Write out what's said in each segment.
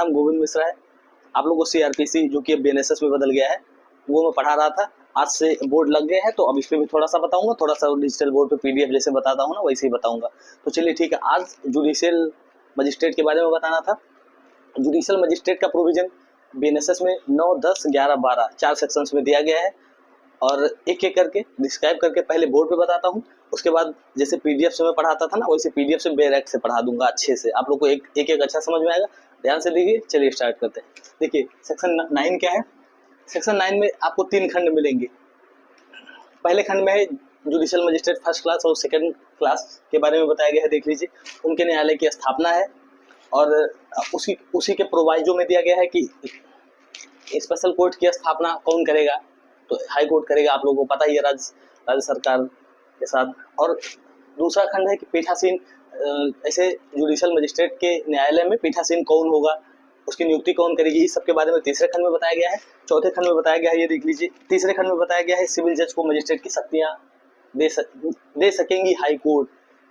नाम गोविंद मिश्रा है। आप लोगों को सीआरपीसी जो कि अब बीएनएसएस में बदल गया है वो मैं पढ़ा रहा था। आज से बोर्ड लग गए हैं तो अब इस पे भी थोड़ा सा बताऊंगा, थोड़ा सा डिजिटल बोर्ड पे पीडीएफ जैसे बताता हूँ ना वैसे ही बताऊंगा। तो चलिए ठीक है, आज जुडिशियल मजिस्ट्रेट के बारे में बताना था। जुडिशियल मजिस्ट्रेट का प्रोविजन बीएनएसएस में 9, 10, 11, 12 4 सेक्शंस में दिया गया है और एक एक करके डिस्क्राइब करके पहले बोर्ड पे बताता हूँ, उसके बाद जैसे पीडीएफ से मैं पढ़ाता था ना वैसे पीडीएफ से बैरेक से पढ़ा दूंगा अच्छे से, आप लोग को एक एक अच्छा समझ में आएगा। ध्यान से देखिए, चलिए स्टार्ट करते हैं। देखिए सेक्शन 9 क्या है। सेक्शन 9 में आपको 3 खंड मिलेंगे। पहले खंड में है जुडिशियल मजिस्ट्रेट फर्स्ट क्लास और सेकंड क्लास के बारे में बताया गया है। देख लीजिए, उनके न्यायालय की स्थापना है और उसी के प्रोवाइजो में दिया गया है कि स्पेशल कोर्ट की स्थापना कौन करेगा, तो हाई कोर्ट करेगा। आप लोगों को पता ही है, राज्य सरकार के साथ। और दूसरा खंड है कि पीठासीन, ऐसे जुडिशियल मजिस्ट्रेट के न्यायालय में पीठासीन कौन होगा, उसकी नियुक्ति कौन करेगी, इस सब के बारे में तीसरे खंड में बताया गया है। चौथे खंड में बताया गया है, ये देख लीजिए, तीसरे खंड में बताया गया है सिविल जज को मजिस्ट्रेट की शक्तियां दे सकेंगी हाई कोर्ट।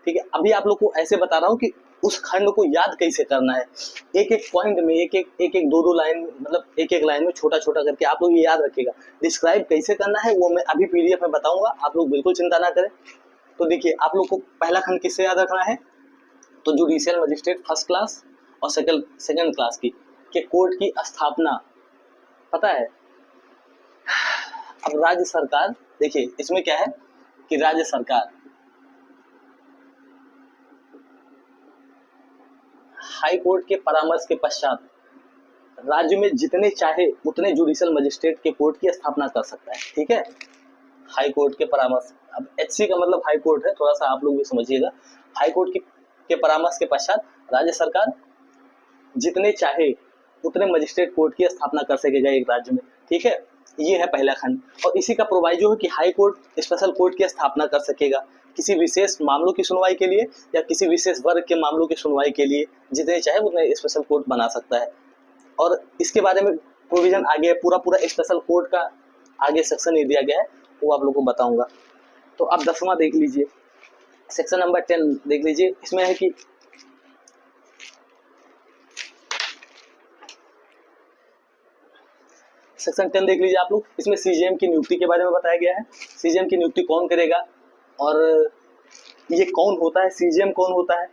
ठीक है, अभी आप लोग को ऐसे बता रहा हूँ कि उस खंड को याद कैसे करना है। एक एक पॉइंट में एक एक दो लाइन, मतलब एक एक लाइन में छोटा छोटा करके आप लोग ये याद रखिएगा। डिस्क्राइब कैसे करना है वो मैं अभी पीडीएफ में बताऊंगा, आप लोग बिल्कुल चिंता ना करें। तो देखिए, आप लोग को पहला खंड किससे याद रखना है, तो जुडिशियल मजिस्ट्रेट फर्स्ट क्लास और सेकंड क्लास की के कोर्ट की स्थापना पता है। अब राज्य सरकार, देखिए इसमें क्या है कि राज्य सरकार हाई कोर्ट के परामर्श के पश्चात राज्य में जितने चाहे उतने जुडिशियल मजिस्ट्रेट के कोर्ट की स्थापना कर सकता है। ठीक है, हाई कोर्ट के परामर्श, अब एचसी का मतलब हाई कोर्ट है, थोड़ा सा आप लोग भी समझिएगा। हाई कोर्ट के परामर्श के पश्चात राज्य सरकार जितने चाहे उतने मजिस्ट्रेट कोर्ट की स्थापना कर सकेगा एक राज्य में। ठीक है, ये है पहला खंड। और इसी का प्रोवाइजो है कि हाई कोर्ट स्पेशल कोर्ट की स्थापना कर सकेगा किसी विशेष मामलों की सुनवाई के लिए या किसी विशेष वर्ग के मामलों की सुनवाई के लिए, जितने चाहे उतने स्पेशल कोर्ट बना सकता है। और इसके बारे में प्रोविजन आगे पूरा स्पेशल कोर्ट का आगे सेक्शन ही दिया गया है, वो आप लोग को बताऊंगा। तो अब 10वां देख लीजिए, सेक्शन नंबर 10 देख लीजिए। इसमें है कि सेक्शन 10 देख लीजिए आप लोग, इसमें सीजीएम की नियुक्ति के बारे में बताया गया है। सीजीएम की नियुक्ति कौन करेगा और ये कौन होता है, सीजीएम कौन होता है।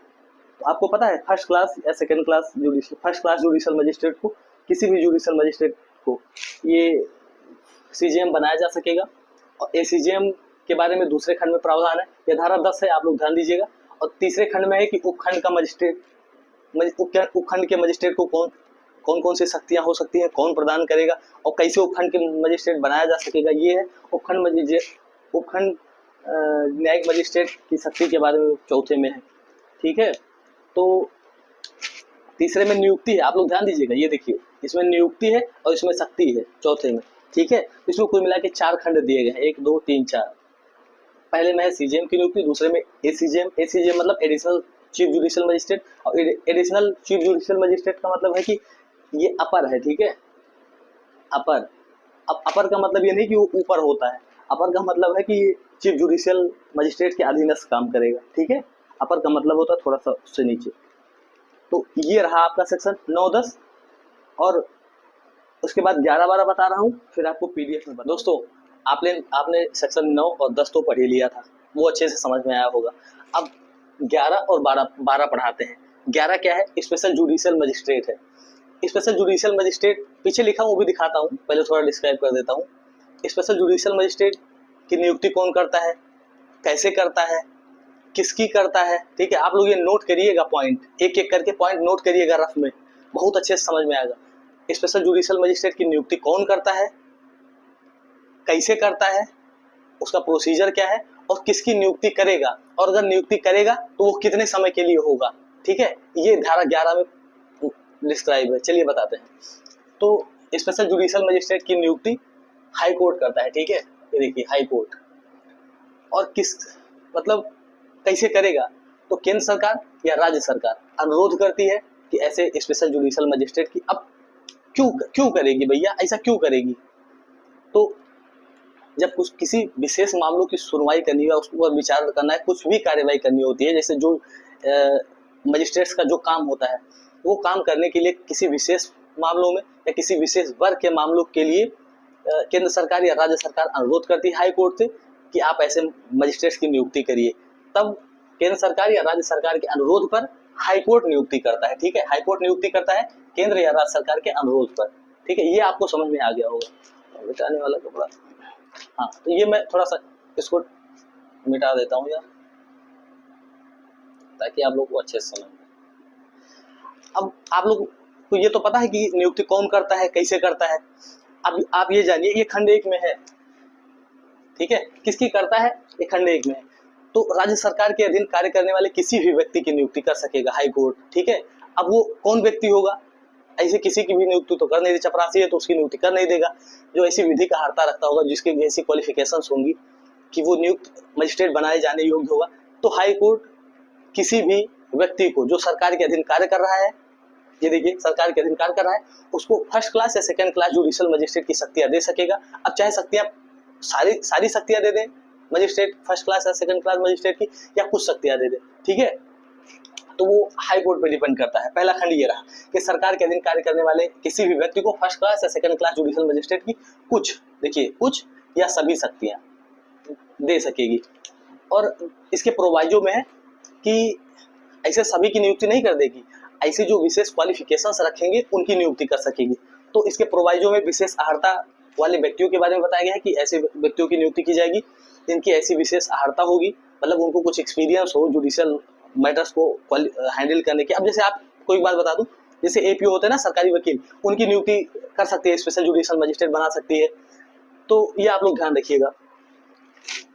तो आपको पता है, फर्स्ट क्लास या second class first class judicial magistrate को, किसी भी जुडिशियल मजिस्ट्रेट को ये सीजीएम बनाया जा सकेगा। और ए सीजीएम के बारे में दूसरे खंड में प्रावधान है, यह धारा 10 है, आप लोग ध्यान दीजिएगा। और तीसरे खंड में है कि उपखंड का मजिस्ट्रेट, उपखंड के मजिस्ट्रेट को कौन कौन सी शक्तियां हो सकती हैं, कौन प्रदान करेगा और कैसे उपखंड के मजिस्ट्रेट बनाया जा सकेगा, ये है उपखंड न्यायिक मजिस्ट्रेट की शक्ति के बारे में चौथे में है। ठीक है, तो तीसरे में नियुक्ति है, आप लोग ध्यान दीजिएगा, ये देखिए इसमें नियुक्ति है और इसमें शक्ति है चौथे में। ठीक है, इसमें कुल मिला के 4 खंड दिए गए हैं, 1, 2, 3, 4। पहले में है सीजीएम की नियुक्ति, दूसरे में एसीजीएम मतलब एडिशनल चीफ जुडिशियल मजिस्ट्रेट। और एडिशनल चीफ जुडिशियल मजिस्ट्रेट का मतलब है कि ये अपर है। ठीक है, अपर। अब अपर का मतलब ये नहीं कि वो ऊपर होता है, अपर का मतलब है कि चीफ जुडिशियल मजिस्ट्रेट के अधीनस्थ काम करेगा। ठीक है, अपर का मतलब होता है थोड़ा सा उससे नीचे। तो ये रहा आपका सेक्शन 9, 10 और उसके बाद 11, 12 बता रहा हूँ, फिर आपको पीडीएफ में बता। दोस्तों आपने सेक्शन 9 और 10 तो पढ़ ही लिया था, वो अच्छे से समझ में आया होगा। अब 11 और 12 पढ़ाते हैं। 11 क्या है, स्पेशल जुडिशियल मजिस्ट्रेट है। स्पेशल जुडिशियल मजिस्ट्रेट पीछे लिखा हूँ वो भी दिखाता हूँ, पहले थोड़ा डिस्क्राइब कर देता हूँ। स्पेशल जुडिशियल मजिस्ट्रेट की नियुक्ति कौन करता है, कैसे करता है, किसकी करता है। ठीक है, आप लोग ये नोट करिएगा, पॉइंट एक एक करके पॉइंट नोट करिएगा रफ में, बहुत अच्छे से समझ में आएगा। स्पेशल जुडिशियल मजिस्ट्रेट की नियुक्ति कौन करता है, कैसे करता है, उसका प्रोसीजर क्या है और किसकी नियुक्ति करेगा, और अगर नियुक्ति करेगा तो वो कितने समय के लिए होगा। ठीक है, ये धारा 11 में डिस्क्राइब है। चलिए बताते हैं। तो स्पेशल जुडिशियल मजिस्ट्रेट की नियुक्ति हाई कोर्ट करता है। ठीक है, ये देखिए हाई कोर्ट। और किस मतलब कैसे करेगा, तो केंद्र सरकार या राज्य सरकार अनुरोध करती है कि ऐसे स्पेशल जुडिशियल मजिस्ट्रेट की अब क्यों करेगी भैया, ऐसा क्यों करेगी। तो जब कुछ किसी विशेष मामलों की सुनवाई करनी है, उसके ऊपर विचार करना है, कुछ भी कार्यवाही करनी होती है, जैसे जो मजिस्ट्रेट्स का जो काम होता है, वो काम करने के लिए किसी विशेष मामलों में या किसी विशेष वर्ग के मामलों के लिए केंद्र सरकार या राज्य सरकार अनुरोध करती है हाई कोर्ट से कि आप ऐसे मजिस्ट्रेट्स की नियुक्ति करिए, तब केंद्र सरकार या राज्य सरकार के अनुरोध पर हाई कोर्ट नियुक्ति करता है। ठीक है, हाई कोर्ट नियुक्ति करता है केंद्र या राज्य सरकार के अनुरोध पर। ठीक है, ये आपको समझ में आ गया होगा। मिटाने वाला कपड़ा, हाँ, तो ये मैं थोड़ा सा इसको मिटा देता हूँ यार, ताकि आप लोग को अच्छे से समझ में। अब आप लोग को ये तो पता है कि नियुक्ति कौन करता है, कैसे करता है। अब आप ये जानिए, ये खंड 1 में है। ठीक है, किसकी करता है, ये खंड 1 में है। तो राज्य सरकार के अधीन कार्य करने वाले किसी भी व्यक्ति की नियुक्ति कर सकेगा हाई कोर्ट। ठीक है, अब वो कौन व्यक्ति होगा, ऐसे किसी की भी नियुक्ति तो कर नहीं दे, चपरासी है तो उसकी नियुक्ति कर नहीं देगा। जो ऐसी विधि का हर्ता रखता होगा, जिसकी ऐसी क्वालिफिकेशंस होंगी कि वो नियुक्त मजिस्ट्रेट बनाए जाने योग्य होगा, तो हाई कोर्ट किसी भी व्यक्ति को जो सरकार के अधीन कार्य कर रहा है, ये देखिए सरकार के अधीन कार्य कर रहा है, उसको फर्स्ट क्लास या सेकंड क्लास जुडिशियल मजिस्ट्रेट की शक्तियां दे सकेगा। अब चाहे शक्तियां सारी शक्तियां दे दे मजिस्ट्रेट, फर्स्ट क्लास या सेकंड क्लास मजिस्ट्रेट की, या कुछ शक्तियां दे दे। ठीक है, तो वो हाई कोर्ट पे डिपेंड करता है। पहला खंड ये रहा कि सरकार के अधीन कार्य करने वाले किसी भी व्यक्ति को फर्स्ट क्लास या सेकंड क्लास जुडिशियल मजिस्ट्रेट की कुछ, देखिए कुछ या सभी शक्तियां दे सकेगी। और इसके प्रोवाइजो में है कि ऐसे सभी की नियुक्ति नहीं कर देगी, ऐसे जो विशेष क्वालिफिकेशंस रखेंगे उनकी नियुक्ति कर सकेगी। तो इसके प्रोवाइजो में विशेष अर्हता वाले व्यक्तियों के बारे में बताया गया है कि ऐसे व्यक्तियों की नियुक्ति की जाएगी जिनकी ऐसी विशेष अर्हता होगी, मतलब उनको कुछ एक्सपीरियंस हो जुडिशियल मैटर्स को हैंडल करने की। अब जैसे आपको एक बात बता दूं, जैसे एपीओ होते हैं ना सरकारी वकील, उनकी नियुक्ति कर सकते हैं, स्पेशल जुडिशियल मजिस्ट्रेट बना सकती है। तो ये आप लोग ध्यान रखिएगा,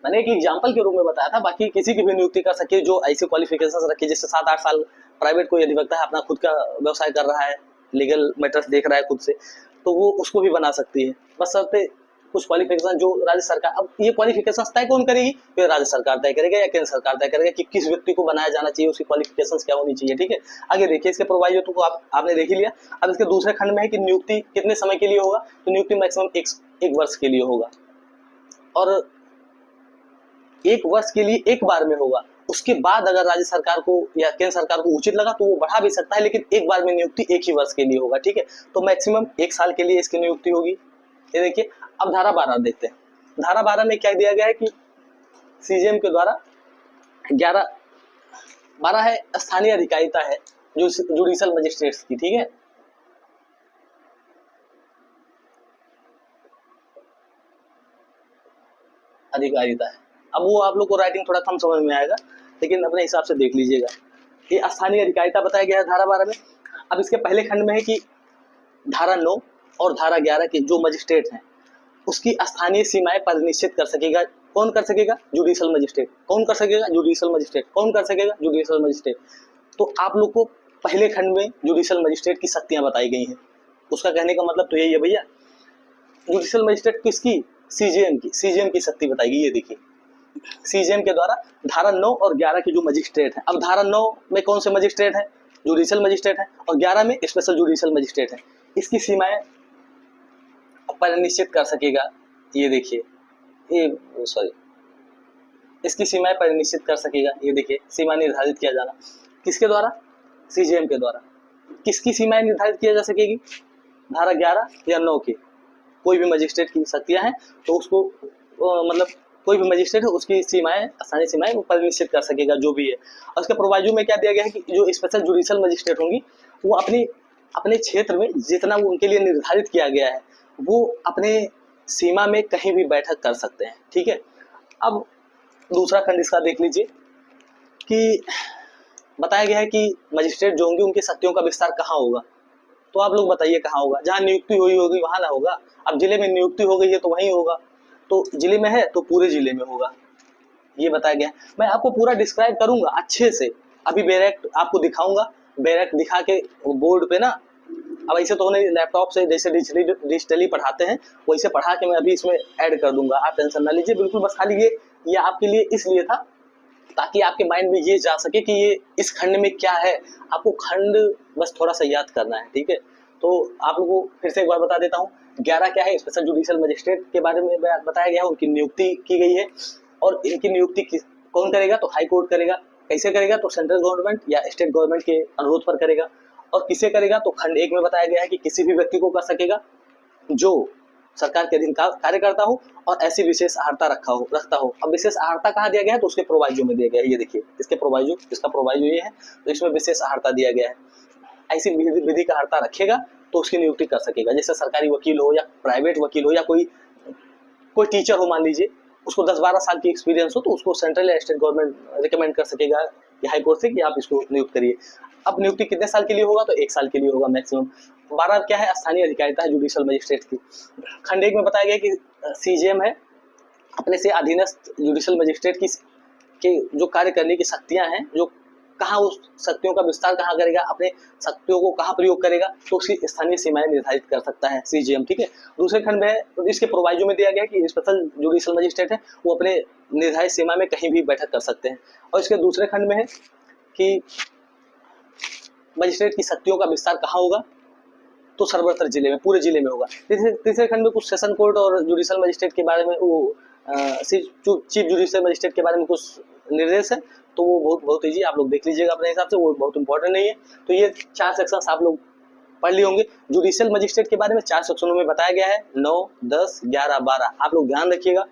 मैंने एक एग्जांपल के रूप में बताया था, बाकी किसी की भी नियुक्ति कर सकती है जो ऐसे क्वालिफिकेशंस रखी, जैसे 7-8 साल प्राइवेट कोई अधिवक्ता है, अपना खुद का व्यवसाय कर रहा है, लीगल मैटर्स देख रहा है खुद से, तो वो उसको भी बना सकती है, बशर्ते कुछ क्वालिफिकेशन जो राज्य सरकार। अब ये क्वालिफिकेशंस तय कौन करेगी, फिर राज्य सरकार तय करेगा या केंद्र सरकार तय करेगा कि किस व्यक्ति को बनाया जाना चाहिए, उसकी क्वालिफिकेशंस क्या होनी चाहिए। ठीक है, आगे देखिए इसके प्रोवाइजो तो आपने देख ही लिया। अब इसके दूसरे खंड में है कि नियुक्ति कितने समय के लिए होगा, तो नियुक्ति मैक्सिमम एक वर्ष के लिए होगा, और 1 वर्ष के लिए एक बार में होगा। उसके बाद अगर राज्य सरकार को या केंद्र सरकार को उचित लगा तो वो बढ़ा भी सकता है, लेकिन एक बार में नियुक्ति 1 ही वर्ष के लिए होगा। ठीक है, तो मैक्सिमम 1 साल के लिए इसकी नियुक्ति होगी। ये देखिए, अब धारा 12 देखते हैं। धारा 12 में क्या दिया गया है कि सीजेएम के द्वारा 12 है स्थानीय अधिकारिता है जो जुडिशियल मजिस्ट्रेट्स की। ठीक है, अधिकारिता है। अब वो आप लोग को राइटिंग थोड़ा कम समझ में आएगा, लेकिन अपने हिसाब से देख लीजिएगा। ये स्थानीय अधिकारिता बताया गया है धारा 12 में। अब इसके पहले खंड में है कि धारा 9 और धारा 11 के जो मजिस्ट्रेट हैं उसकी स्थानीय सीमाएं परिनिश्चित कर सकेगा। कौन कर सकेगा, जुडिशियल मजिस्ट्रेट। कौन कर सकेगा, जुडिशियल मजिस्ट्रेट। कौन कर सकेगा, जुडिशियल मजिस्ट्रेट। तो आप लोग को पहले खंड में जुडिशियल मजिस्ट्रेट की शक्तियां बताई गई हैं। उसका कहने का मतलब तो यही है भैया, जुडिशियल मजिस्ट्रेट किसकी, सीजेएम की। सीजेएम की शक्ति बताएगी। ये देखिए, सीजेएम के द्वारा धारा 9 और 11 की जो मजिस्ट्रेट है। अब धारा 9 में कौन से मजिस्ट्रेट है, जुडिशियल मजिस्ट्रेट है, और 11 में स्पेशल जुडिशियल मजिस्ट्रेट है। इसकी सीमाएं परिनिश्चित कर सकेगा। ये देखिए, ये सॉरी, इसकी सीमाएं परिनिश्चित कर सकेगा। ये देखिए, सीमा निर्धारित किया जाना किसके द्वारा, सीजेएम के द्वारा। किसकी सीमाएं निर्धारित किया जा सकेगी, धारा 11 या 9 की। कोई भी मजिस्ट्रेट की शक्तियां हैं तो उसको मतलब कोई भी मजिस्ट्रेट है उसकी सीमाएं, स्थानीय सीमाएं वो परिनिश्चित कर सकेगा जो भी है। और उसके प्रोवाइजो में क्या दिया गया है कि जो स्पेशल जुडिशियल मजिस्ट्रेट होंगी वो अपने क्षेत्र में जितना वो उनके लिए निर्धारित किया गया है वो अपने सीमा में कहीं भी बैठक कर सकते हैं। ठीक है, अब दूसरा खंड इसका देख लीजिए कि बताया गया है कि मजिस्ट्रेट जो होंगे उनकी शक्तियों का विस्तार कहाँ होगा। तो आप लोग बताइए कहाँ होगा, जहाँ नियुक्ति हुई होगी वहां ना होगा। अब जिले में नियुक्ति हो गई है तो वहीं होगा, तो जिले में है तो पूरे जिले में होगा, ये बताया गया है। मैं आपको पूरा डिस्क्राइब करूंगा अच्छे से, अभी बैरेक्ट आपको दिखाऊंगा, बैरेक्ट दिखा के बोर्ड पे ना। अब ऐसे तो नहीं, लैपटॉप से जैसे डिजिटली पढ़ाते हैं वैसे पढ़ा के मैं अभी इसमें ऐड कर दूंगा, आप टेंशन ना लीजिए बिल्कुल। बस खाली ये आपके लिए इसलिए था ताकि आपके माइंड में ये जा सके कि ये इस खंड में क्या है। आपको खंड बस थोड़ा सा याद करना है। ठीक है, तो आप लोगों को फिर से एक बार बता देता हूँ। 11 क्या है, स्पेशल जुडिशियल मजिस्ट्रेट के बारे में बताया गया है, उनकी नियुक्ति की गई है। और इनकी नियुक्ति कौन करेगा, तो हाई कोर्ट करेगा। कैसे करेगा, तो सेंट्रल गवर्नमेंट या स्टेट गवर्नमेंट के अनुरोध पर करेगा। और किसे करेगा, तो खंड 1 में बताया गया है कि किसी भी व्यक्ति को कर सकेगा जो सरकार के अधीन कार्य करता हो और ऐसी विशेष अर्हता रखता हो। अब विशेष अर्हता कहाँ दिया गया है, तो उसके प्रोवाइजो में दिया गया है। ये देखिए इसका प्रोवाइजो ये है, तो इसमें विशेष अर्हता दिया गया है। ऐसी विधि का अर्हता रखेगा तो उसकी नियुक्ति कर सकेगा। जैसे सरकारी वकील हो या प्राइवेट वकील हो या कोई टीचर हो, मान लीजिए उसको 10-12 साल की एक्सपीरियंस हो, तो उसको सेंट्रल या स्टेट गवर्नमेंट रिकमेंड कर सकेगा या हाई कोर्ट से कि आप इसको नियुक्त करिए। अब नियुक्ति कितने साल के लिए होगा, तो 1 साल के लिए होगा मैक्सिमम। 12 क्या है, स्थानीय अधिकारिता है जुडिशियल मजिस्ट्रेट की। खंड 1 में बताया गया कि सीजेएम है, अपने से अधीनस्थ जुडिशियल मजिस्ट्रेट के जो कार्य करने की शक्तियां हैं, जो कहाँ उस शक्तियों का विस्तार कहाँ करेगा, अपने शक्तियों को कहाँ प्रयोग करेगा, तो उसकी स्थानीय सीमाएं निर्धारित कर सकता है सीजेएम। ठीक है, दूसरे खंड में तो इसके प्रोवाइजो में दिया गया कि स्पेशल जुडिशियल मजिस्ट्रेट है वो अपने निर्धारित सीमा में कहीं भी बैठक कर सकते हैं। और इसके दूसरे खंड में है कि मजिस्ट्रेट की शक्तियों का विस्तार कहाँ होगा, तो सर्वत्र जिले में, पूरे जिले में होगा। तीसरे खंड में कुछ सेशन कोर्ट और जुडिशियल मजिस्ट्रेट के बारे में, वो चीफ जुडिशियल मजिस्ट्रेट के बारे में कुछ निर्देश है, तो वो बहुत ईजी, आप लोग देख लीजिएगा अपने हिसाब से, वो बहुत इंपॉर्टेंट नहीं है। तो ये 4 सेक्शंस आप लोग पढ़ लिए होंगे। जुडिशियल मजिस्ट्रेट के बारे में 4 सेक्शनों में बताया गया है, 9, 10, 11, 12। आप लोग ध्यान रखिएगा,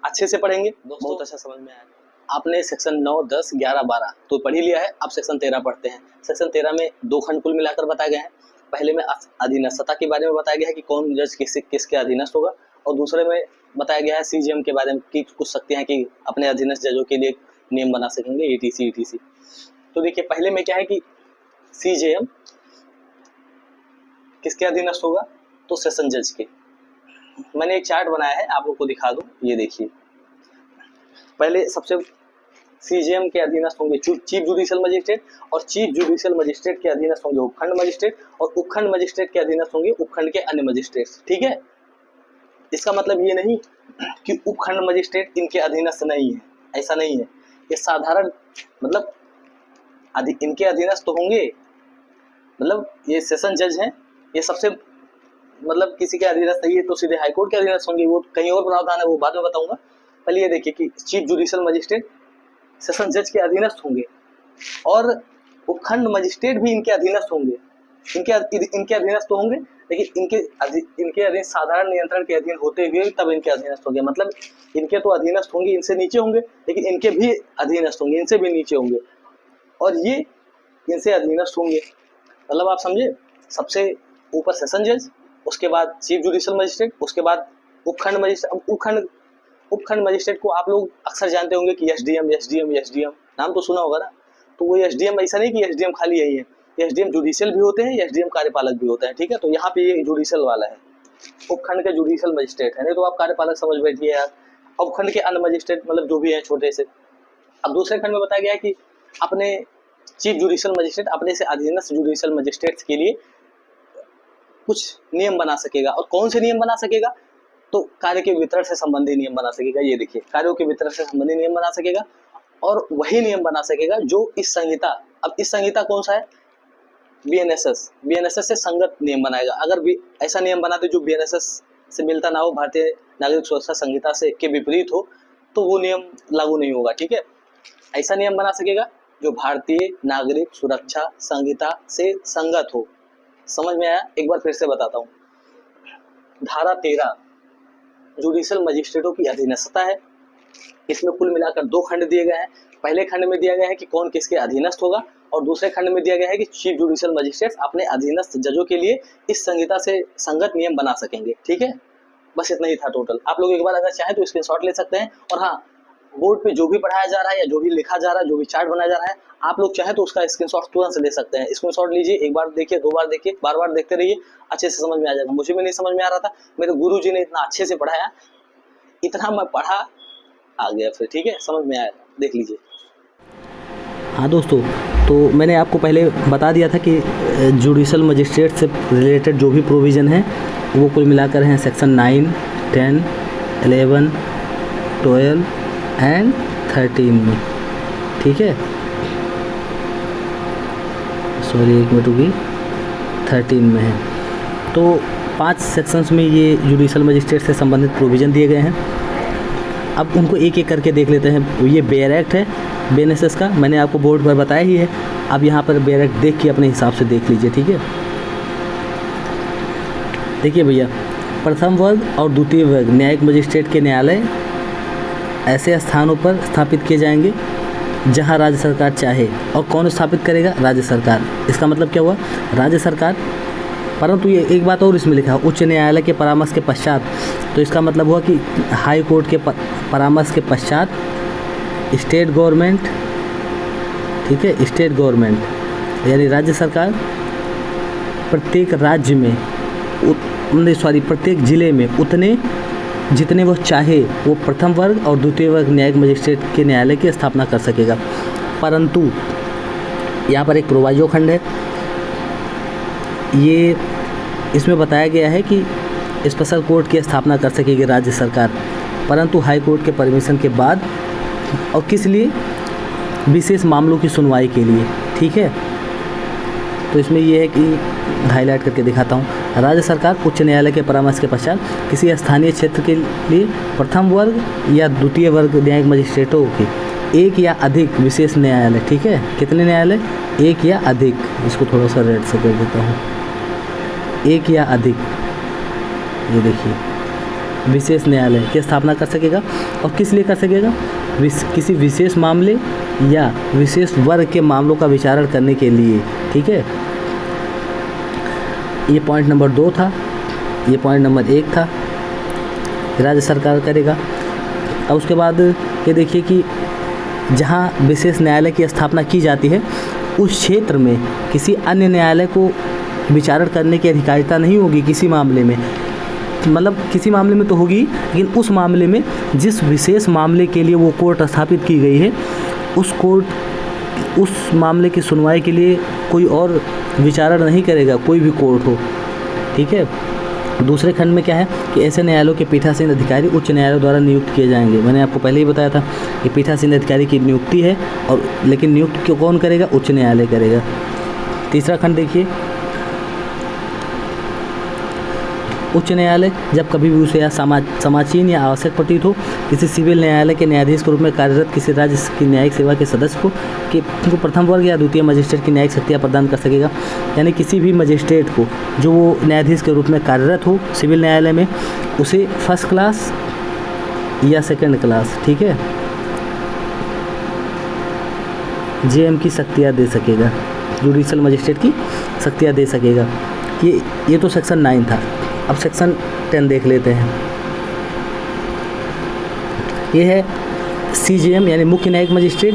अच्छे से पढ़ेंगे, बहुत अच्छा समझ में आएगा। आपने सेक्शन 9, 10, 11, 12 तो पढ़ ही लिया है। अब सेक्शन 13 पढ़ते हैं। सेक्शन 13 में 2 खंड कुल मिलाकर बताए गए हैं। पहले में अधीनस्थता के बारे में बताया गया है कि कौन जज किसके अधीनस्थ होगा, और दूसरे में बताया गया है सीजेएम के बारे में कि कुछ शक्तियां कि अपने अधीनस्थ जजों के लिए नियम बना सकेंगे, ETC। तो देखिए पहले में क्या है कि सीजेएम किसके अधीनस्थ होगा, तो सेशन जज के। मैंने एक चार्ट बनाया है, आप लोग को दिखा दूं, ये देखिए। पहले सबसे सीजेएम के अधीनस्थ होंगे चीफ जुडिशियल मजिस्ट्रेट, और चीफ जुडिशियल मजिस्ट्रेट के अधीनस्थ होंगे उपखंड मजिस्ट्रेट, और उपखंड मजिस्ट्रेट के अधीनस्थ होंगे उपखंड के अन्य मजिस्ट्रेट। ठीक है, इसका मतलब ये नहीं कि उपखंड मजिस्ट्रेट इनके अधीनस्थ नहीं है, ऐसा नहीं है। ये साधारण मतलब इनके अधीनस्थ तो होंगे, मतलब ये सेशन जज हैं, ये सबसे मतलब किसी के अधीनस्थ नहीं है तो सीधे हाईकोर्ट के अधीनस्थ होंगे। वो कहीं और प्रावधान है, वो बाद में बताऊंगा। पहले ये देखिए कि चीफ जुडिशियल मजिस्ट्रेट सेशन जज के अधीनस्थ होंगे, और उपखंड मजिस्ट्रेट भी इनके अधीनस्थ होंगे। इनके अधीनस्थ तो होंगे, लेकिन इनके अधीन साधारण नियंत्रण के अधीन होते हुए तब इनके अधीनस्थ होंगे। मतलब इनके तो अधीनस्थ होंगे, इनसे नीचे होंगे, लेकिन इनके भी अधीनस्थ होंगे, इनसे भी नीचे होंगे, और ये इनसे अधीनस्थ होंगे। मतलब आप समझे, सबसे ऊपर सेशन जज, उसके बाद चीफ जुडिशियल मजिस्ट्रेट, उसके बाद उपखंड मजिस्ट्रेट। उपखंड मजिस्ट्रेट को आप लोग अक्सर जानते होंगे कि एसडीएम नाम तो सुना होगा ना। तो वो एसडीएम ऐसा नहीं कि एसडीएम खाली यही है, एसडीएम जुडिशियल भी होते हैं, एसडीएम कार्यपालक भी होते हैं। ठीक है, तो यहाँ पे ये जुडिशियल वाला है, उपखंड के जुडिशियल मजिस्ट्रेट है, नहीं तो आप कार्यपालक समझ बैठिए यार। उपखंड के अन्य मजिस्ट्रेट मतलब जो भी हैं छोटे से। अब दूसरे खंड में बताया गया है कि अपने चीफ जुडिशियल मजिस्ट्रेट अपने से अधीनस्थ जुडिशियल मजिस्ट्रेट्स के लिए कुछ नियम बना सकेगा। और कौन से नियम बना सकेगा, तो कार्य के वितरण से संबंधित नियम बना सकेगा। ये देखिए, कार्यों के वितरण से संबंधित नियम बना सकेगा, और वही नियम बना सकेगा जो इस संहिता, अब इस संहिता कौन सा है, बीएनएसएस से संगत नियम बनाएगा। अगर भी ऐसा नियम बनाते जो बीएनएसएस से मिलता ना हो, भारतीय नागरिक सुरक्षा संहिता से के विपरीत हो, तो वो नियम लागू नहीं होगा। ठीक है, ऐसा नियम बना सकेगा जो भारतीय नागरिक सुरक्षा संहिता से संगत हो। समझ में आया? एक बार फिर से बताता हूँ। धारा 13 जुडिशियल मजिस्ट्रेटों की अधीनस्थता है। इसमें कुल मिलाकर 2 खंड दिए गए हैं। पहले खंड में दिया गया है कि कौन किसके अधीनस्थ होगा, और दूसरे खंड में दिया गया है कि चीफ जुडिशियल मजिस्ट्रेट अपने अधीनस्थ जजों के लिए इस संहिता से संगत नियम बना सकेंगे। ठीक है, बस इतना ही था टोटल। आप लोग एक बार अगर चाहें तो स्क्रीनशॉट ले सकते हैं। और हाँ, बोर्ड पे जो भी पढ़ाया जा रहा है या जो भी लिखा जा रहा है, जो भी चार्ट बनाया जा रहा है, आप लोग चाहें तो उसका स्क्रीनशॉट तुरंत से ले सकते हैं। स्क्रीनशॉट लीजिए, एक बार देखिए, 2 बार देखिए, बार-बार देखते रहिए, अच्छे से समझ में आ जाएगा। मुझे भी नहीं समझ में आ रहा था, मेरे गुरुजी ने इतना अच्छे से पढ़ाया, इतना मैं पढ़ा आ गया फिर। ठीक है, समझ में आया, देख लीजिए। हाँ दोस्तों, तो मैंने आपको पहले बता दिया था कि जुडिशियल मजिस्ट्रेट से रिलेटेड जो भी प्रोविज़न है वो कुल मिलाकर हैं सेक्शन 9, 10, 11, 12 एंड 13 में। ठीक है, सॉरी एक मिनट होगी, 13 में है। तो 5 सेक्शंस में ये जुडिशियल मजिस्ट्रेट से संबंधित प्रोविज़न दिए गए हैं। अब उनको एक एक करके देख लेते हैं। ये बेयर एक्ट है, BNSS का मैंने आपको बोर्ड पर बताया ही है। आप यहाँ पर बैरक देख के अपने हिसाब से देख लीजिए, ठीक है। देखिए भैया, प्रथम वर्ग और द्वितीय वर्ग न्यायिक मजिस्ट्रेट के न्यायालय ऐसे स्थानों पर स्थापित किए जाएंगे जहां राज्य सरकार चाहे। और कौन स्थापित करेगा? राज्य सरकार। इसका मतलब क्या हुआ? राज्य सरकार। परंतु ये एक बात और इसमें लिखा है, उच्च न्यायालय के परामर्श के पश्चात। तो इसका मतलब हुआ कि हाई कोर्ट के परामर्श के पश्चात स्टेट गवर्नमेंट, ठीक है, स्टेट गवर्नमेंट यानी राज्य सरकार प्रत्येक राज्य में प्रत्येक ज़िले में उतने जितने वह चाहे वो प्रथम वर्ग और द्वितीय वर्ग न्यायिक मजिस्ट्रेट के न्यायालय की स्थापना कर सकेगा। परंतु यहाँ पर एक प्रोवाइजो खंड है, ये इसमें बताया गया है कि स्पेशल कोर्ट की स्थापना कर सकेगी राज्य सरकार, परंतु हाई कोर्ट के परमिशन के बाद। और किस लिए? विशेष मामलों की सुनवाई के लिए, ठीक है। तो इसमें यह है कि हाईलाइट करके दिखाता हूँ, राज्य सरकार उच्च न्यायालय के परामर्श के पश्चात किसी स्थानीय क्षेत्र के लिए प्रथम वर्ग या द्वितीय वर्ग न्यायिक मजिस्ट्रेटों के एक या अधिक विशेष न्यायालय, ठीक है, कितने न्यायालय? एक या अधिक। इसको थोड़ा सा रेड से कर देता हूँ, एक या अधिक, ये देखिए, विशेष न्यायालय की स्थापना कर सकेगा। और किस लिए कर सकेगा? किसी विशेष मामले या विशेष वर्ग के मामलों का विचारण करने के लिए, ठीक है। ये पॉइंट नंबर 2 था, ये पॉइंट नंबर 1 था, राज्य सरकार करेगा। और उसके बाद ये देखिए कि जहाँ विशेष न्यायालय की स्थापना की जाती है उस क्षेत्र में किसी अन्य न्यायालय को विचारण करने की अधिकारिता नहीं होगी किसी मामले में। मतलब किसी मामले में तो होगी, लेकिन उस मामले में जिस विशेष मामले के लिए वो कोर्ट स्थापित की गई है उस मामले की सुनवाई के लिए कोई और विचारण नहीं करेगा, कोई भी कोर्ट हो, ठीक है। दूसरे खंड में क्या है कि ऐसे न्यायालयों के पीठासीन अधिकारी उच्च न्यायालय द्वारा नियुक्त किए जाएंगे। मैंने आपको पहले ही बताया था कि पीठासीन अधिकारी की नियुक्ति है, और लेकिन नियुक्त क्यों कौन करेगा? उच्च न्यायालय करेगा। तीसरा खंड देखिए, उच्च न्यायालय जब कभी भी उसे या समाचीन या आवश्यक प्रतीत हो किसी सिविल न्यायालय के न्यायाधीश के रूप में कार्यरत किसी राज्य की न्यायिक सेवा के सदस्य को कि उनको प्रथम वर्ग या द्वितीय मजिस्ट्रेट की न्यायिक शक्तियाँ प्रदान कर सकेगा। यानी किसी भी मजिस्ट्रेट को जो वो न्यायाधीश के रूप में कार्यरत हो सिविल न्यायालय में, उसे फर्स्ट क्लास या सेकेंड क्लास, ठीक है, JM की शक्तियाँ दे सकेगा, जुडिशल मजिस्ट्रेट की शक्तियाँ दे सकेगा। ये तो सेक्शन 9 था। अब सेक्शन 10 देख लेते हैं। ये है CJM यानी मुख्य न्यायिक मजिस्ट्रेट,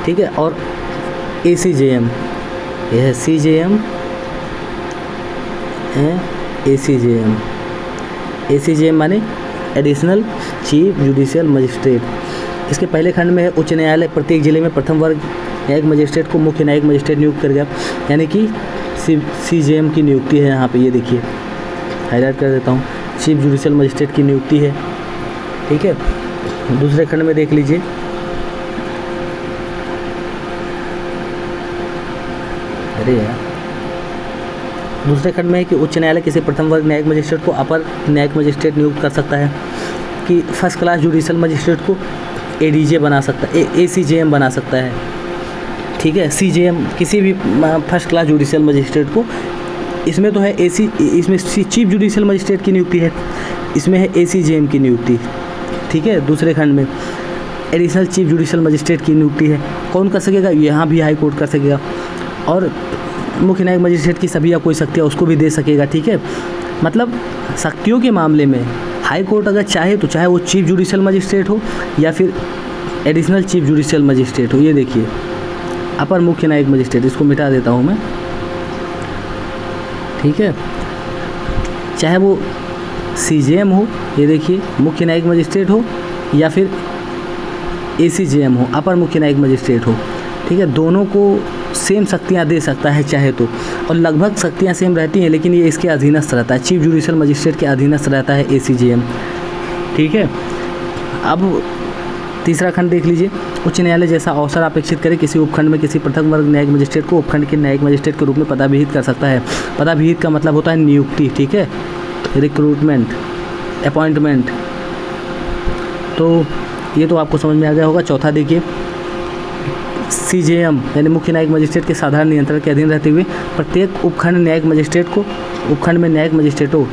ठीक है, और ACJM, यह है CJM, ACJM। ACJM माने एडिशनल चीफ जुडिशियल मजिस्ट्रेट। इसके पहले खंड में है उच्च न्यायालय प्रत्येक जिले में प्रथम वर्ग न्यायिक मजिस्ट्रेट को मुख्य न्यायिक मजिस्ट्रेट नियुक्त करेगा, यानी कि CJM की नियुक्ति है। यहाँ पे ये देखिए, हाईलाइट कर देता हूँ, चीफ जुडिशियल मजिस्ट्रेट की नियुक्ति है, ठीक है। दूसरे खंड में देख लीजिए, अरे यार, दूसरे खंड में है कि उच्च न्यायालय किसी प्रथम वर्ग न्यायिक मजिस्ट्रेट को अपर न्यायिक मजिस्ट्रेट नियुक्त कर सकता है, कि फर्स्ट क्लास जुडिशियल मजिस्ट्रेट को ADJ बना सकता है, ACJM बना सकता है, ठीक है। CJM किसी भी फर्स्ट क्लास जुडिशियल मजिस्ट्रेट को, इसमें तो है इसमें चीफ जुडिशियल मजिस्ट्रेट की नियुक्ति है, इसमें है ACJM की नियुक्ति, ठीक है। दूसरे खंड में एडिशनल चीफ जुडिशियल मजिस्ट्रेट की नियुक्ति है, कौन कर सकेगा? यहाँ भी हाई कोर्ट कर सकेगा। और मुख्य न्यायिक मजिस्ट्रेट की सभी या कोई शक्तियाँ उसको भी दे सकेगा, ठीक है। मतलब शक्तियों के मामले में हाई कोर्ट अगर चाहे तो चाहे वो चीफ जुडिशियल मजिस्ट्रेट हो या फिर एडिशनल चीफ जुडिशियल मजिस्ट्रेट हो। ये देखिए, अपर मुख्य न्यायिक मजिस्ट्रेट, इसको मिटा देता हूँ मैं, ठीक है, चाहे वो CJM हो, ये देखिए, मुख्य न्यायिक मजिस्ट्रेट हो, या फिर ACJM हो, अपर मुख्य न्यायिक मजिस्ट्रेट हो, ठीक है। दोनों को सेम शक्तियाँ दे सकता है चाहे तो, और लगभग शक्तियाँ सेम रहती हैं, लेकिन ये इसके अधीनस्थ रहता है, चीफ जुडिशियल मजिस्ट्रेट के अधीनस्थ रहता है ACJM, ठीक है। अब तीसरा खंड देख लीजिए, उच्च न्यायालय जैसा अवसर अपेक्षित करे किसी उपखंड में किसी प्रथम वर्ग न्यायिक मजिस्ट्रेट को उपखंड के न्यायिक मजिस्ट्रेट के रूप में पदाभिहित कर सकता है। पदाभिहित का मतलब होता है नियुक्ति, ठीक है, रिक्रूटमेंट, अपॉइंटमेंट। तो ये तो आपको समझ में आ गया होगा। चौथा देखिए, CJM यानी मुख्य न्यायिक मजिस्ट्रेट के साधारण नियंत्रण के अधीन रहते हुए प्रत्येक उपखंड न्यायिक मजिस्ट्रेट को उपखंड में न्यायिक मजिस्ट्रेटों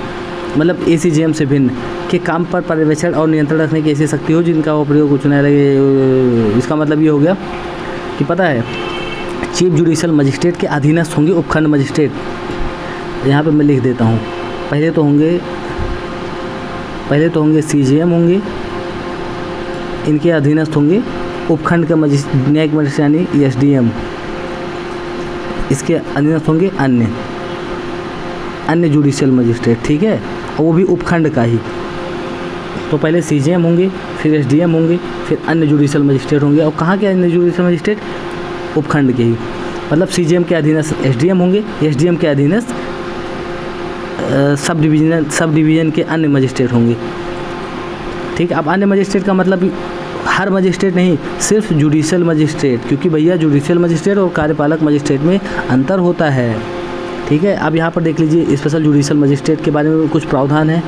मतलब ACJM से भिन्न के काम पर पर्यवेक्षण और नियंत्रण रखने की ऐसी शक्ति हो जिनका वो प्रयोग उच्च न्यायालय। इसका मतलब ये हो गया कि पता है चीफ जुडिशियल मजिस्ट्रेट के अधीनस्थ होंगे उपखंड मजिस्ट्रेट। यहाँ पे मैं लिख देता हूँ, पहले तो होंगे CJM होंगे, इनके अधीनस्थ होंगे उपखंड का न्यायिक मजिस्ट्रेट यानी SDM, इसके अधीनस्थ होंगे अन्य जुडिशियल मजिस्ट्रेट, ठीक है, और वो भी उपखंड का ही। तो पहले CJM होंगे, फिर SDM होंगे, फिर अन्य जुडिशियल मजिस्ट्रेट होंगे। और कहाँ के अन्य जुडिशियल मजिस्ट्रेट? उपखंड के ही। मतलब CJM के अधीनस्थ SDM होंगे, SDM के अधीनस्थ सब डिवीज़न के अन्य मजिस्ट्रेट होंगे, ठीक है। अब अन्य मजिस्ट्रेट का मतलब हर मजिस्ट्रेट नहीं, सिर्फ जुडिशियल मजिस्ट्रेट, क्योंकि भैया जुडिशियल मजिस्ट्रेट और कार्यपालक मजिस्ट्रेट में अंतर होता है, ठीक है। अब यहाँ पर देख लीजिए स्पेशल जुडिशियल मजिस्ट्रेट के बारे में कुछ प्रावधान है,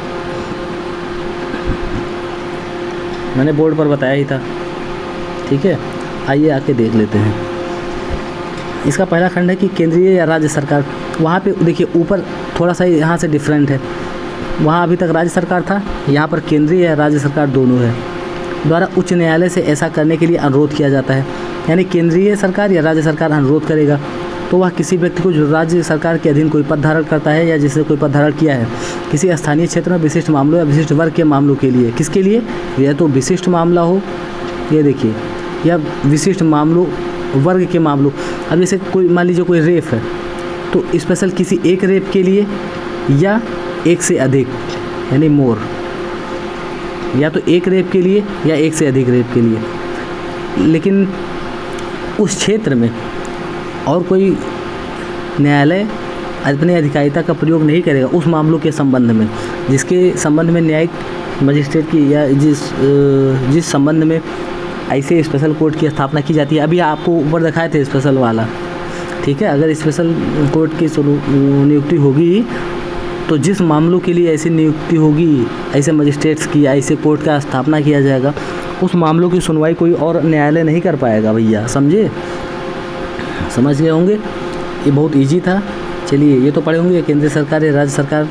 मैंने बोर्ड पर बताया ही था, ठीक है। आइए आके देख लेते हैं। इसका पहला खंड है कि केंद्रीय या राज्य सरकार। वहाँ पे देखिए ऊपर थोड़ा सा यहाँ से डिफरेंट है, वहाँ अभी तक राज्य सरकार था, यहाँ पर केंद्रीय या राज्य सरकार दोनों है द्वारा उच्च न्यायालय से ऐसा करने के लिए अनुरोध किया जाता है। यानी केंद्रीय सरकार या राज्य सरकार अनुरोध करेगा तो वह किसी व्यक्ति को जो राज्य सरकार के अधीन कोई पद धारण करता है या जिसने कोई पद धारण किया है किसी स्थानीय क्षेत्र में विशिष्ट मामलों या विशिष्ट वर्ग के मामलों के लिए, किसके लिए? या तो विशिष्ट मामला हो, ये देखिए, या विशिष्ट मामलों वर्ग के मामलों। अब जैसे कोई मान लीजिए कोई रेप है तो स्पेशल किसी एक रेप के लिए या एक से अधिक यानी मोर, या तो एक रेप के लिए या एक से अधिक रेप के लिए। लेकिन उस क्षेत्र में और कोई न्यायालय अपनी अधिकारिता का प्रयोग नहीं करेगा उस मामलों के संबंध में जिसके संबंध में न्यायिक मजिस्ट्रेट की या जिस संबंध में ऐसे स्पेशल कोर्ट की स्थापना की जाती है। अभी आपको ऊपर दिखाए थे स्पेशल वाला, ठीक है। अगर स्पेशल कोर्ट की नियुक्ति होगी तो जिस मामलों के लिए ऐसी नियुक्ति होगी, ऐसे मजिस्ट्रेट्स की, ऐसे कोर्ट का स्थापना किया जाएगा, उस मामलों की सुनवाई कोई और न्यायालय नहीं कर पाएगा भैया, समझे? समझ गए होंगे, ये बहुत इजी था। चलिए ये तो पढ़े होंगे, केंद्र सरकार या राज्य सरकार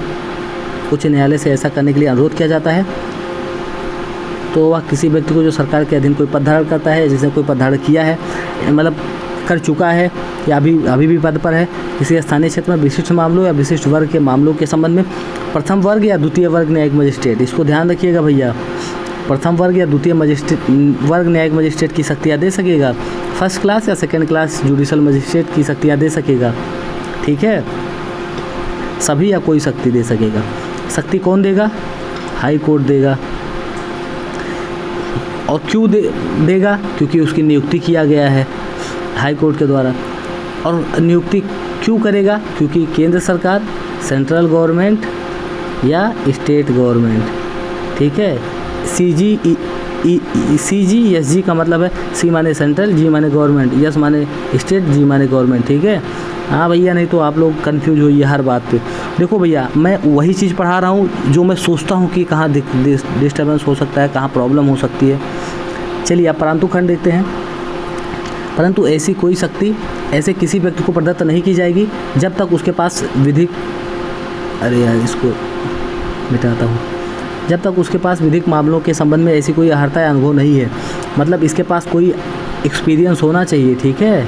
उच्च न्यायालय से ऐसा करने के लिए अनुरोध किया जाता है तो वह किसी व्यक्ति को जो सरकार के अधीन कोई पद धारण करता है, जिसने कोई पद धारण किया है, मतलब कर चुका है या अभी भी पद पर है, किसी स्थानीय क्षेत्र में विशिष्ट मामलों या विशिष्ट वर्ग के मामलों के संबंध में प्रथम वर्ग या द्वितीय वर्ग न्यायिक मजिस्ट्रेट, इसको ध्यान रखिएगा भैया, प्रथम वर्ग या द्वितीय वर्ग न्यायिक मजिस्ट्रेट की शक्तियाँ दे सकेगा, फर्स्ट क्लास या सेकेंड क्लास जुडिशियल मजिस्ट्रेट की शक्तियाँ दे सकेगा, ठीक है। सभी या कोई शक्ति दे सकेगा। शक्ति कौन देगा? हाई कोर्ट देगा। और क्यों देगा? क्योंकि उसकी नियुक्ति किया गया है हाई कोर्ट के द्वारा। और नियुक्ति क्यों करेगा? क्योंकि केंद्र सरकार, सेंट्रल गवर्नमेंट या स्टेट गवर्नमेंट, ठीक है। CGSG का मतलब है C माने सेंट्रल, G माने गवर्नमेंट, S माने स्टेट, G माने गवर्नमेंट, ठीक है। हाँ भैया, नहीं तो आप लोग कंफ्यूज होइए हर बात पे। देखो भैया, मैं वही चीज़ पढ़ा रहा हूँ जो मैं सोचता हूँ कि कहाँ डिस्टर्बेंस हो सकता है, कहाँ प्रॉब्लम हो सकती है। चलिए आप परंतु खंड देखते हैं। परंतु ऐसी कोई शक्ति ऐसे किसी व्यक्ति को प्रदत्त नहीं की जाएगी जब तक उसके पास विधिक, अरे यार इसको मिटाता हूँ, जब तक उसके पास विधिक मामलों के संबंध में ऐसी कोई अर्हता या अनुभव नहीं है। मतलब इसके पास कोई एक्सपीरियंस होना चाहिए, ठीक है।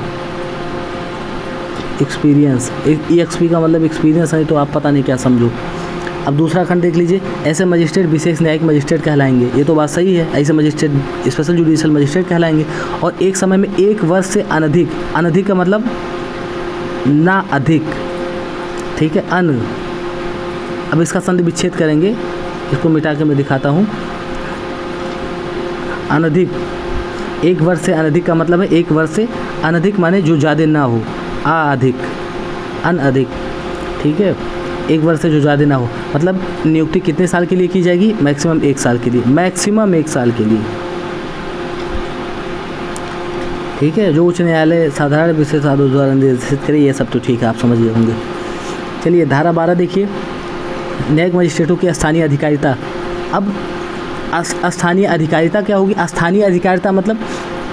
एक्सपीरियंस, EXP का मतलब एक्सपीरियंस है, तो आप पता नहीं क्या समझो। अब दूसरा खंड देख लीजिए। ऐसे मजिस्ट्रेट विशेष न्यायिक मजिस्ट्रेट कहलाएंगे। ये तो बात सही है, ऐसे मजिस्ट्रेट स्पेशल जुडिशियल मजिस्ट्रेट कहलाएंगे। और एक समय में एक वर्ष से अनधिक, अनधिक का मतलब ना अधिक, ठीक है, अन। अब इसका संधि विच्छेद करेंगे, इसको मिटा के मैं दिखाता हूँ। अनधिक, एक वर्ष से अनधिक का मतलब है एक वर्ष से अनधिक माने जो ज़्यादा ना हो, अधिक, अनअधिक, ठीक है। एक वर्ष से जो ज़्यादा ना हो, मतलब नियुक्ति कितने साल के लिए की जाएगी? मैक्सिमम 1 साल के लिए, मैक्सिमम 1 साल के लिए, ठीक है। जो उच्च न्यायालय साधारण विशेष आदेश द्वारा निर्देशित करे, ये सब तो ठीक है, आप समझ गए होंगे। चलिए धारा 12 देखिए, न्यायिक मजिस्ट्रेटों की स्थानीय अधिकारिता। अब स्थानीय अधिकारिता क्या होगी? स्थानीय अधिकारिता मतलब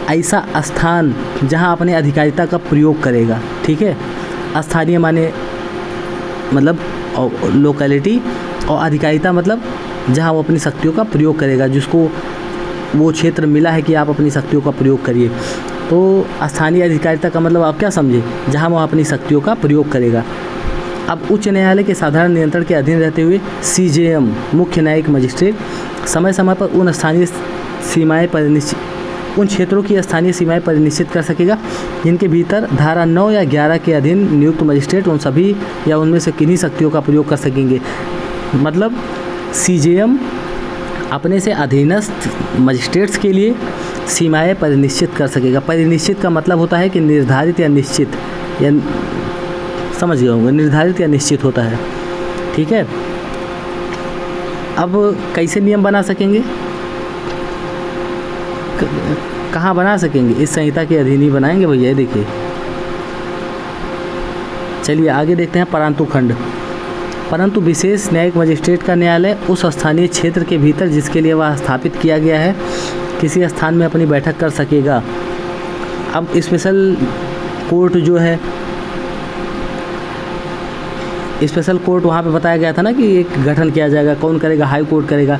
ऐसा स्थान जहाँ अपने अधिकारिता का प्रयोग करेगा, ठीक है। स्थानीय माने मतलब लोकेलिटी, और अधिकारिता मतलब जहाँ वो अपनी शक्तियों का प्रयोग करेगा, जिसको वो क्षेत्र मिला है कि आप अपनी शक्तियों का प्रयोग करिए। तो स्थानीय अधिकारिता का मतलब आप क्या समझे? जहाँ वो अपनी शक्तियों का प्रयोग करेगा। अब उच्च न्यायालय के साधारण नियंत्रण के अधीन रहते हुए CJM मुख्य न्यायिक मजिस्ट्रेट समय समय पर उन स्थानीय सीमाएं परिनिश्चित उन क्षेत्रों की स्थानीय सीमाएं परिनिश्चित कर सकेगा जिनके भीतर धारा 9 या 11 के अधीन नियुक्त मजिस्ट्रेट उन सभी या उनमें से किन्हीं शक्तियों का प्रयोग कर सकेंगे। मतलब CJM अपने से अधीनस्थ मजिस्ट्रेट्स के लिए सीमाएं परिनिश्चित कर सकेगा। परिनिश्चित का मतलब होता है कि निर्धारित या निश्चित, या समझ गए होंगे, निर्धारित या निश्चित होता है, ठीक है। अब कैसे नियम बना सकेंगे, कहाँ बना सकेंगे? इस संहिता के अधीन ही बनाएंगे भैया। देखिए, चलिए आगे देखते हैं परंतु खंड। परंतु विशेष न्यायिक मजिस्ट्रेट का न्यायालय उस स्थानीय क्षेत्र के भीतर जिसके लिए वह स्थापित किया गया है किसी स्थान में अपनी बैठक कर सकेगा। अब स्पेशल कोर्ट जो है, स्पेशल कोर्ट वहाँ पे बताया गया था ना कि एक गठन किया जाएगा। कौन करेगा? हाई कोर्ट करेगा।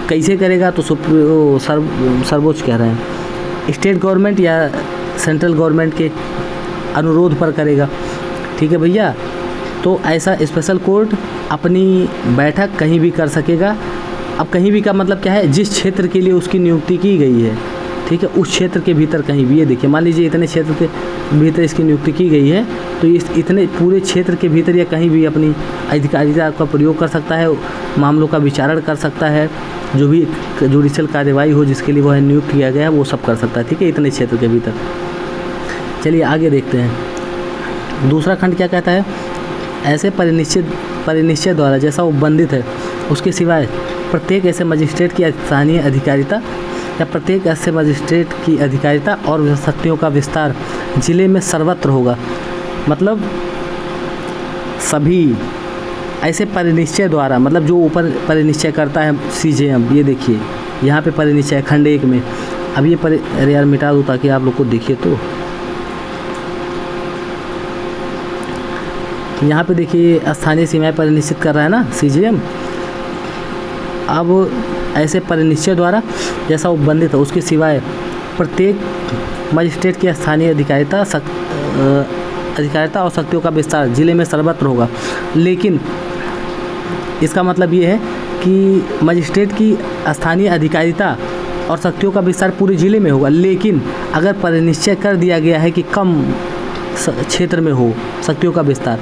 कैसे करेगा? तो सर्वोच्च कह रहे हैं, स्टेट गवर्नमेंट या सेंट्रल गवर्नमेंट के अनुरोध पर करेगा, ठीक है भैया। तो ऐसा स्पेशल कोर्ट अपनी बैठक कहीं भी कर सकेगा। अब कहीं भी का मतलब क्या है? जिस क्षेत्र के लिए उसकी नियुक्ति की गई है, ठीक है, उस क्षेत्र के भीतर कहीं भी। ये देखिए, मान लीजिए इतने क्षेत्र के भीतर इसकी नियुक्ति की गई है, तो इस इतने पूरे क्षेत्र के भीतर या कहीं भी अपनी अधिकारिता का प्रयोग कर सकता है, मामलों का विचारण कर सकता है, जो भी जुडिशियल कार्यवाही हो जिसके लिए वह नियुक्त किया गया है वो सब कर सकता है, ठीक है, इतने क्षेत्र के भीतर। चलिए आगे देखते हैं। दूसरा खंड क्या कहता है? ऐसे परिनिश्चय द्वारा जैसा उपबंधित है उसके सिवाय प्रत्येक ऐसे मजिस्ट्रेट की स्थानीय अधिकारिता या प्रत्येक ऐसे मजिस्ट्रेट की अधिकारिता और शक्तियों का विस्तार जिले में सर्वत्र होगा। मतलब सभी ऐसे परिनिश्चय द्वारा, मतलब जो ऊपर परिनिश्चय करता है CJM। ये देखिए यहाँ पे परिनिश्चय खंड 1 में। अब ये अरे यार मिटा दूँ ताकि आप लोग को देखिए। तो यहाँ पे देखिए स्थानीय सीमाएं परिनिश्चित कर रहा है ना CJM। अब ऐसे परिनिश्चय द्वारा जैसा उपबंधित है उसके सिवाय प्रत्येक मजिस्ट्रेट की स्थानीय अधिकारिता और शक्तियों का विस्तार जिले में सर्वत्र होगा। लेकिन इसका मतलब ये है कि मजिस्ट्रेट की स्थानीय अधिकारिता और शक्तियों का विस्तार पूरे ज़िले में होगा। लेकिन अगर परिनिश्चय कर दिया गया है कि कम क्षेत्र में हो शक्तियों का विस्तार,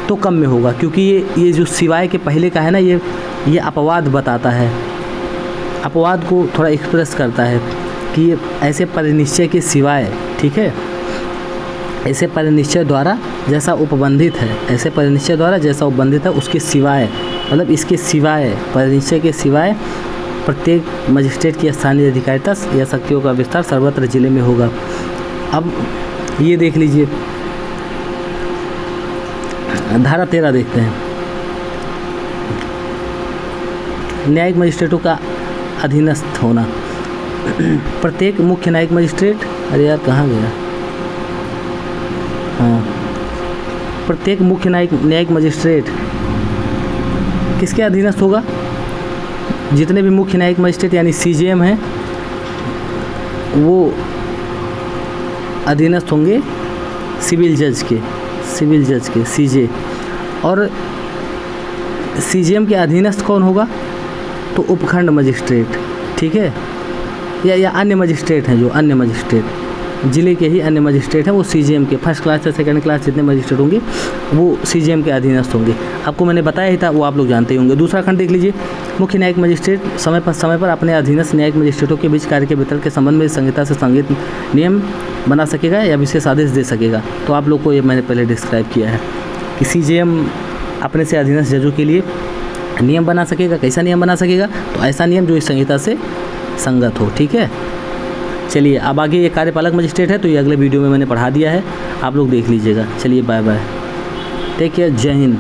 तो कम में होगा, क्योंकि ये जो सिवाय के पहले का है ना, ये अपवाद बताता है, अपवाद को थोड़ा एक्सप्रेस करता है कि ये ऐसे परिनिश्चय के सिवाय, ठीक है, ऐसे परिनिश्चय द्वारा जैसा उपबंधित है, ऐसे परिनिश्चय द्वारा जैसा उपबंधित है उसके सिवाय, मतलब इसके सिवाय, परिनिश्चय के सिवाय प्रत्येक मजिस्ट्रेट की स्थानीय अधिकारिता या शक्तियों का विस्तार सर्वत्र जिले में होगा। अब ये देख लीजिए, धारा 13 देखते हैं। न्यायिक मजिस्ट्रेटों का अधीनस्थ होना। प्रत्येक मुख्य न्यायिक मजिस्ट्रेट, अरे यार कहाँ गया? हाँ, प्रत्येक मुख्य न्यायिक मजिस्ट्रेट किसके अधीनस्थ होगा? जितने भी मुख्य न्यायिक मजिस्ट्रेट यानी CJM हैं वो अधीनस्थ होंगे सिविल जज के CJ। और CJM के अधीनस्थ कौन होगा? तो उपखंड मजिस्ट्रेट, ठीक है, या अन्य मजिस्ट्रेट हैं, जो अन्य मजिस्ट्रेट जिले के ही अन्य मजिस्ट्रेट हैं वो CJM के फर्स्ट क्लास से सेकंड क्लास जितने मजिस्ट्रेट होंगे वो CJM के अधीनस्थ होंगे। आपको मैंने बताया ही था, वो आप लोग जानते ही होंगे। दूसरा खंड देख लीजिए। मुख्य न्यायिक मजिस्ट्रेट समय पर अपने अधीनस्थ न्यायिक मजिस्ट्रेटों के बीच कार्य के वितरण के संबंध में संहिता से संगत नियम बना सकेगा या विशेष आदेश दे सकेगा। तो आप लोग को ये मैंने पहले डिस्क्राइब किया है कि CJM अपने से अधीनस्थ जजों के लिए नियम बना सकेगा। कैसा नियम बना सकेगा? तो ऐसा नियम जो इस संहिता से संगत हो, ठीक है। चलिए अब आगे ये कार्यपालक मजिस्ट्रेट है, तो ये अगले वीडियो में मैंने पढ़ा दिया है, आप लोग देख लीजिएगा। चलिए बाय बाय, टेक केयर, जय हिंद।